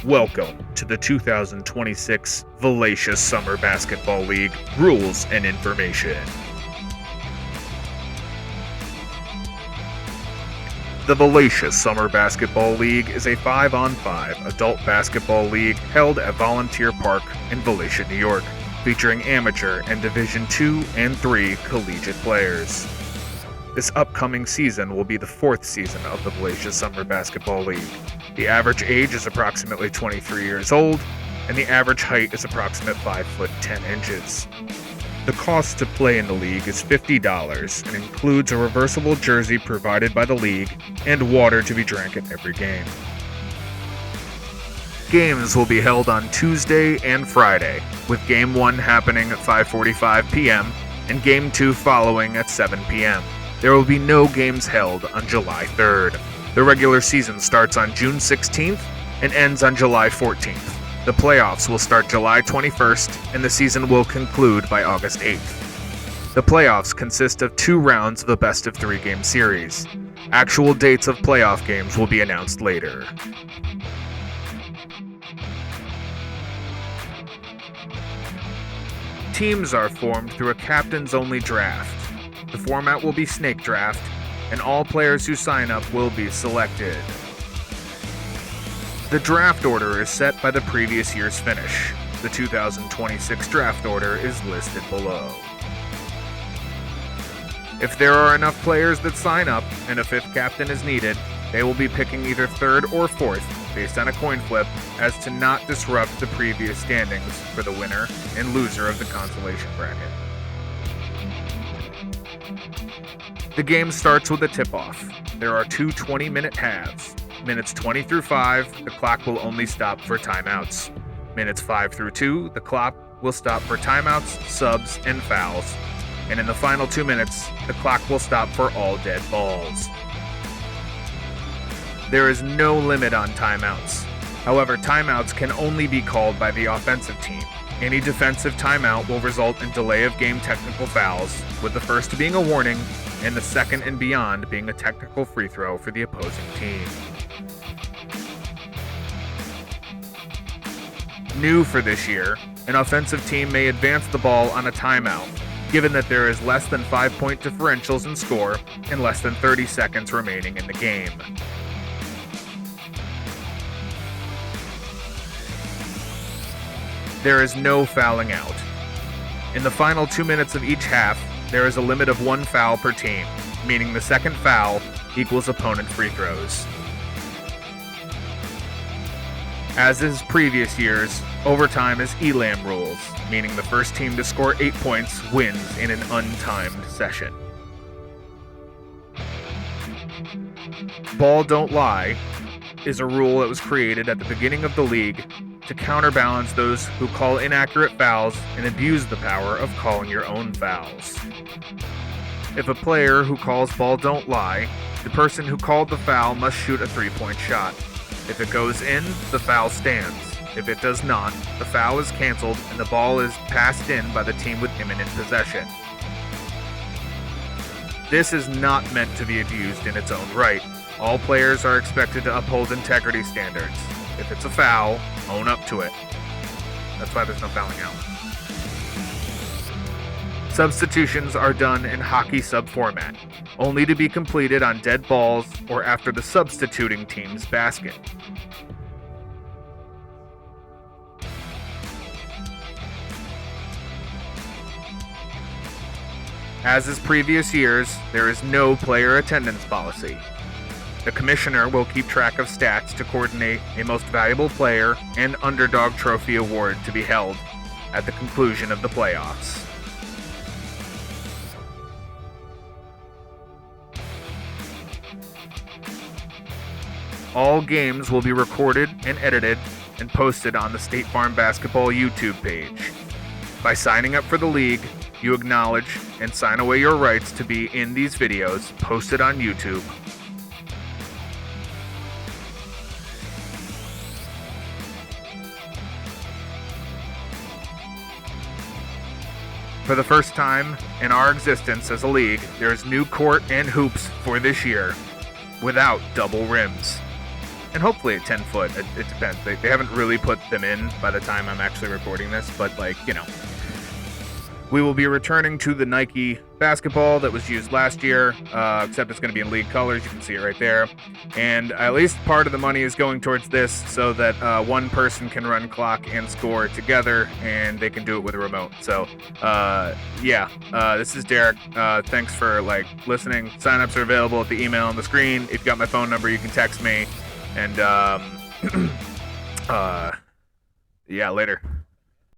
Welcome to the 2026 Valacious Summer Basketball League Rules and Information. The Valacious Summer Basketball League is a 5-on-5 adult basketball league held at Volunteer Park in Valacia, New York, featuring amateur and Division II and III collegiate players. This upcoming season will be the fourth season of the Valacious Summer Basketball League. The average age is approximately 23 years old, and the average height is approximately 5 foot 10 inches. The cost to play in the league is $50 and includes a reversible jersey provided by the league and water to be drank at every game. Games will be held on Tuesday and Friday, with Game 1 happening at 5:45 p.m. and Game 2 following at 7 p.m. There will be no games held on July 3rd. The regular season starts on June 16th and ends on July 14th. The playoffs will start July 21st and the season will conclude by August 8th. The playoffs consist of 2 rounds of a best-of-3 game series. Actual dates of playoff games will be announced later. Teams are formed through a captains-only draft. The format will be snake draft, and all players who sign up will be selected. The draft order is set by the previous year's finish. The 2026 draft order is listed below. If there are enough players that sign up and a 5th captain is needed, they will be picking either 3rd or 4th based on a coin flip as to not disrupt the previous standings for the winner and loser of the consolation bracket. The game starts with a tip-off. There are 2 20-minute halves. Minutes 20 through 5, the clock will only stop for timeouts. Minutes 5 through 2, the clock will stop for timeouts, subs, and fouls. And in the final 2 minutes, the clock will stop for all dead balls. There is no limit on timeouts. However, timeouts can only be called by the offensive team. Any defensive timeout will result in delay of game technical fouls, with the first being a warning and the second and beyond being a technical free throw for the opposing team. New for this year, an offensive team may advance the ball on a timeout, given that there is less than 5-point differentials in score and less than 30 seconds remaining in the game. There is no fouling out. In the final 2 minutes of each half, there is a limit of 1 foul per team, meaning the second foul equals opponent free throws. As is previous years, overtime is ELAM rules, meaning the first team to score 8 points wins in an untimed session. Ball don't lie is a rule that was created at the beginning of the league to counterbalance those who call inaccurate fouls and abuse the power of calling your own fouls. If a player who calls ball don't lie, the person who called the foul must shoot a 3-point shot. If it goes in, the foul stands. If it does not, the foul is canceled and the ball is passed in by the team with imminent possession. This is not meant to be abused in its own right. All players are expected to uphold integrity standards. If it's a foul, own up to it. That's why there's no fouling out. Substitutions are done in hockey sub format, only to be completed on dead balls or after the substituting team's basket. As is previous years, there is no player attendance policy. The commissioner will keep track of stats to coordinate a most valuable player and underdog trophy award to be held at the conclusion of the playoffs. All games will be recorded and edited and posted on the State Farm Basketball YouTube page. By signing up for the league, you acknowledge and sign away your rights to be in these videos posted on YouTube. For the first time in our existence as a league, there's new court and hoops for this year without double rims. And hopefully at 10 foot, it depends. They haven't really put them in by the time I'm actually recording this, but like, you know. We will be returning to the Nike basketball that was used last year, except it's going to be in league colors. You can see it right there. And at least part of the money is going towards this so that one person can run clock and score together, and they can do it with a remote. So, this is Derek. Thanks for listening. Signups are available at the email on the screen. If you've got my phone number, you can text me. And, later.